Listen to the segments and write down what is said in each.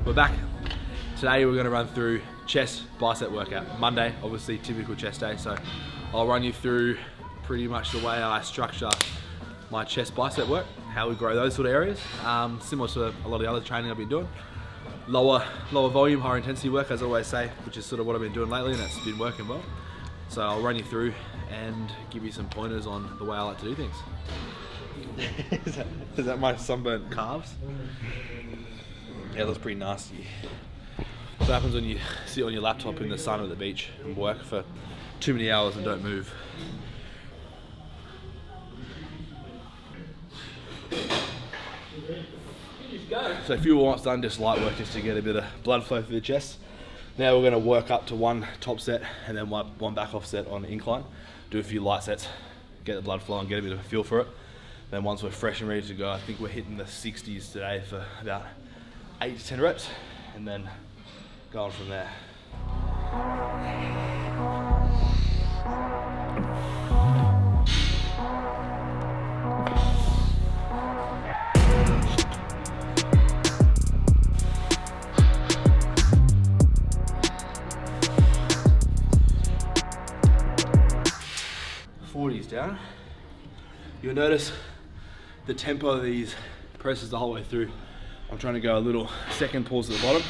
We're back. Today we're going to run through chest bicep workout. Monday, obviously typical chest day, so I'll run you through pretty much the way I structure my chest bicep work, how we grow those sort of areas, similar to a lot of the other training I've been doing. Lower volume, higher intensity work, as I always say, which is sort of what I've been doing lately, and it's been working well. So I'll run you through and give you some pointers on the way I like to do things. Is that my sunburnt calves? Yeah, that's pretty nasty. What happens when you sit on your laptop in the sun at the beach and work for too many hours and don't move? So a few warm-ups done, just light work just to get a bit of blood flow through the chest. Now we're going to work up to one top set and then one back off set on incline. Do a few light sets, get the blood flowing, get a bit of a feel for it. Then once we're fresh and ready to go, I think we're hitting the 60s today for about 8 to 10 reps, and then going from there. Down. You'll notice the tempo of these presses the whole way through. I'm trying to go a little second pause at the bottom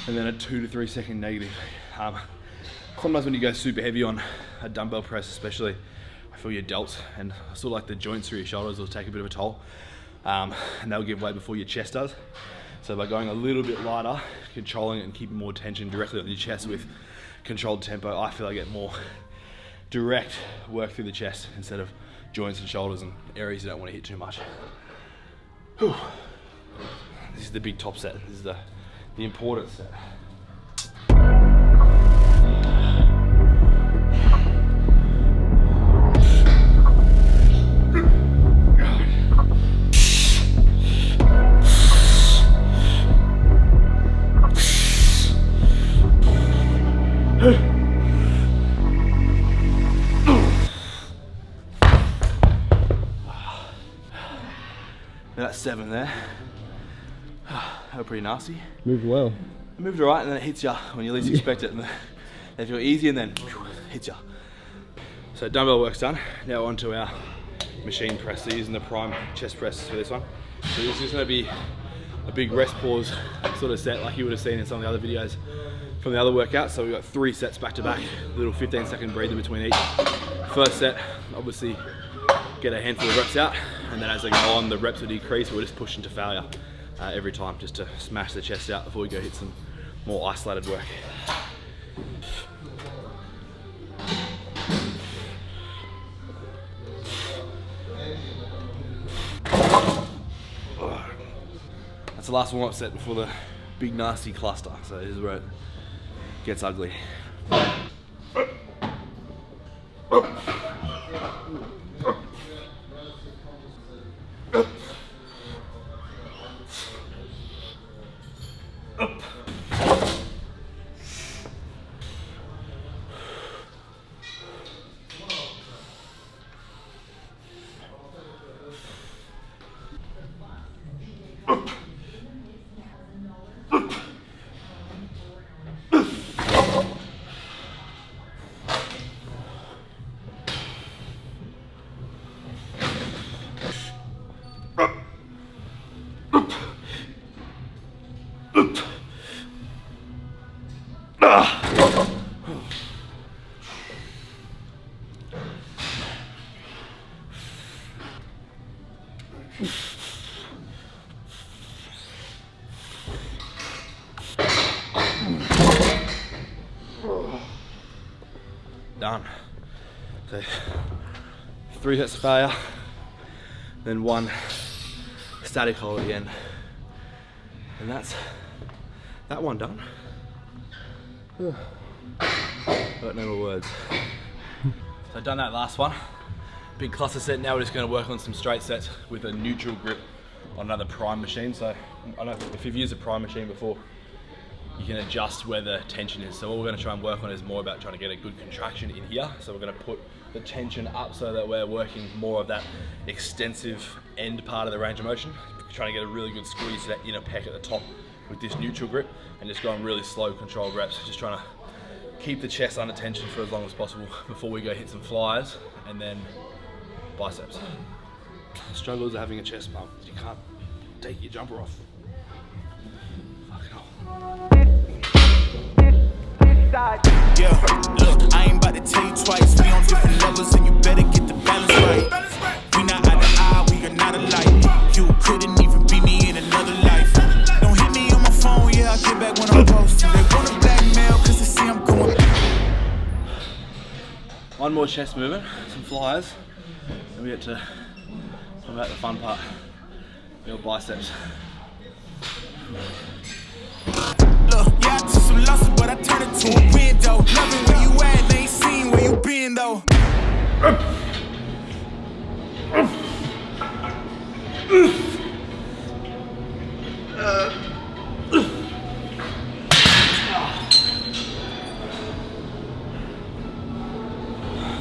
and then a 2 to 3 second negative. Sometimes when you go super heavy on a dumbbell press especially, I feel your delts and sort of like the joints through your shoulders will take a bit of a toll, and they'll give way before your chest does. So by going a little bit lighter, controlling it and keeping more tension directly on your chest with controlled tempo, I feel I get more direct work through the chest instead of joints and shoulders and areas you don't want to hit too much. Whew. This is the big top set. This is the important set. That's 7 there. That was pretty nasty. Moved well. It moved alright, and then it hits you when you least expect it, and they feel easy, and then hits you. So dumbbell work's done. Now onto our machine press. So using the prime chest press for this one. So this is going to be a big rest pause sort of set, like you would have seen in some of the other videos from the other workouts. So we've got 3 sets back to back, a little 15-second breather between each. First set, obviously, get a handful of reps out, and then as they go on, the reps will decrease. We'll just push into failure every time, just to smash the chest out before we go hit some more isolated work. That's the last warm-up set before the big nasty cluster. So this is where it gets ugly. Done. So 3 sets of failure, then 1 static hold at the end, and that's that one done. Got no more words. So I've done that last one, big cluster set. Now we're just going to work on some straight sets with a neutral grip on another prime machine. So I don't know if you've used a prime machine before, you can adjust where the tension is. So what we're going to try and work on is more about trying to get a good contraction in here. So we're going to put the tension up so that we're working more of that extensive end part of the range of motion, trying to get a really good squeeze to that inner pec at the top with this neutral grip and just going really slow, controlled reps. Just trying to keep the chest under tension for as long as possible before we go hit some flyers and then biceps. The struggle is having a chest pump. You can't take your jumper off. Fucking hell. Yeah, look, I ain't about to tell you twice. We on different levels and you better get the balance right. We not eye to eye, we are not alike. You couldn't even be me in another life. Don't hit me on my phone, yeah, I'll get back when I'm posted. They wanna blackmail cause they see I'm going. One more chest movement, some flyers, and we get to talk about the fun part, your biceps. Look, yeah, I took some losses, but I turned it to a win, though. Loving where you at, they ain't seen where you been, though.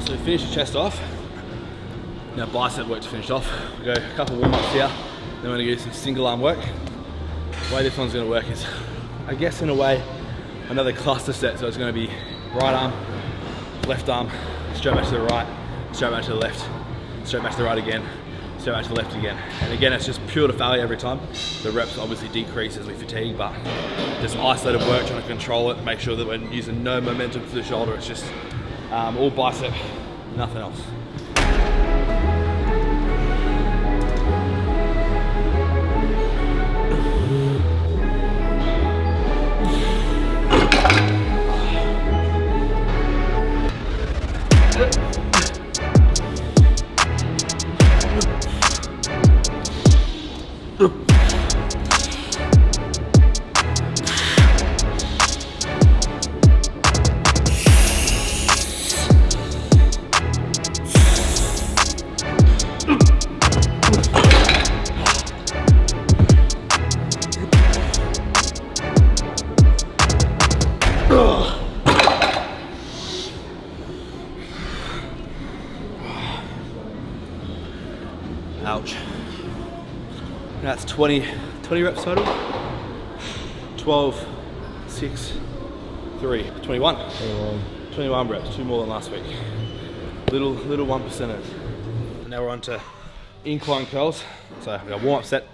So we finish the chest off. Now bicep work to finish off. We go a couple warm-ups here, then we're gonna do some single arm work. The way this one's gonna work is, I guess in a way, another cluster set. So it's gonna be right arm, left arm, straight back to the right, straight back to the left, straight back to the right again, straight back to the left again. And again, it's just pure to failure every time. The reps obviously decrease as we fatigue, but just isolated work, trying to control it, make sure that we're using no momentum for the shoulder. It's just all bicep, nothing else. Ouch. That's 20 reps total. 12, 6, 3, 21. 21 reps, 2 more than last week. Little 1%ers. And now we're on to incline curls. So we got warm-up set,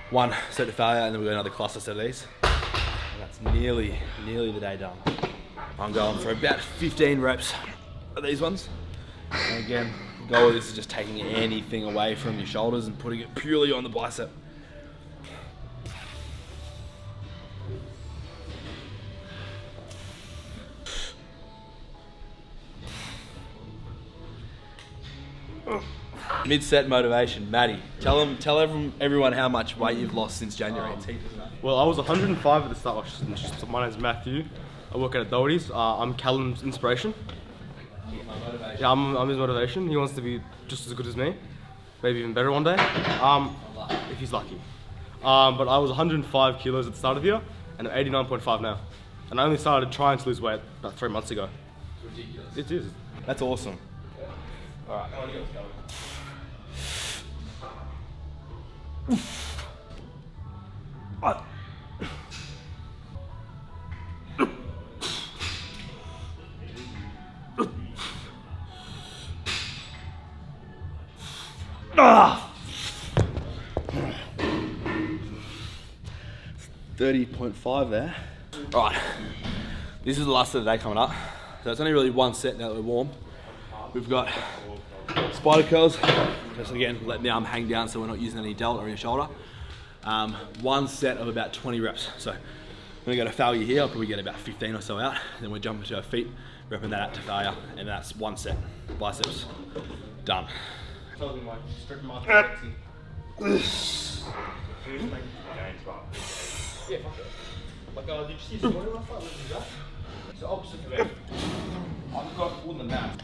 1 set to failure, and then we got another cluster set of these. And that's nearly the day done. I'm going for about 15 reps of these ones. And again, the goal of this is just taking anything away from your shoulders and putting it purely on the bicep. Mid-set motivation, Maddie. Tell everyone how much weight you've lost since January. Well, I was 105 at the start. My name's Matthew. I work at Doherty's. I'm Callum's inspiration. Yeah, I'm his motivation. He wants to be just as good as me, maybe even better one day, if he's lucky. But I was 105 kilos at the start of the year, and I'm 89.5 now. And I only started trying to lose weight about 3 months ago. It's ridiculous. It is. That's awesome. All right, how many goes going? Ah! 30.5 there. All right, this is the last of the day coming up. So it's only really 1 set now that we're warm. We've got spider curls, just again, letting the arm hang down so we're not using any delt or any shoulder. 1 set of about 20 reps. So I'm gonna go to failure here, I'll probably get about 15 or so out. Then we'll jump into our feet, repping that out to failure, and that's 1 set. Biceps, done. Did you see last night? It's the opposite for them. I've got more than that.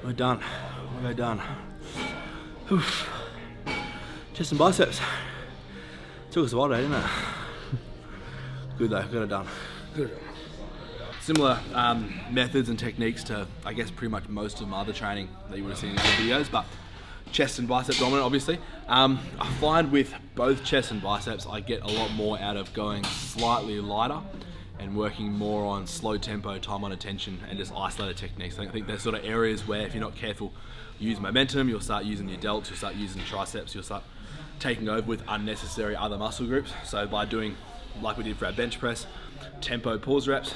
We're done. We're done. Oof. Chest and biceps. Took us a while today, didn't it? Good though, got it done. Good. Similar methods and techniques to, I guess, pretty much most of my other training that you would have seen in other videos, but chest and bicep dominant, obviously. I find with both chest and biceps, I get a lot more out of going slightly lighter and working more on slow tempo, time on attention, and just isolated techniques. I think there's sort of areas where if you're not careful, you use momentum, you'll start using your delts, you'll start using triceps, you'll start taking over with unnecessary other muscle groups. So by doing, like we did for our bench press, tempo pause reps,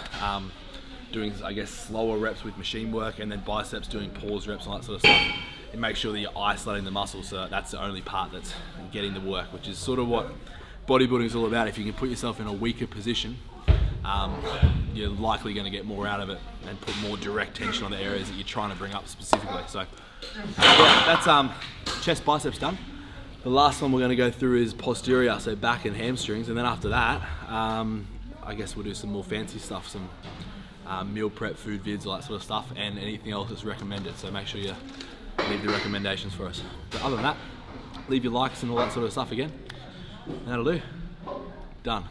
doing, I guess, slower reps with machine work, and then biceps doing pause reps and all that sort of stuff, and make sure that you're isolating the muscle, so that's the only part that's getting the work, which is sort of what bodybuilding is all about. If you can put yourself in a weaker position, you're likely going to get more out of it and put more direct tension on the areas that you're trying to bring up specifically. So yeah, that's chest biceps done. The last one we're going to go through is posterior, so back and hamstrings, and then after that, I guess we'll do some more fancy stuff, some meal prep, food vids, all that sort of stuff, and anything else that's recommended. So make sure you leave the recommendations for us. But other than that, leave your likes and all that sort of stuff again, and that'll do. Done.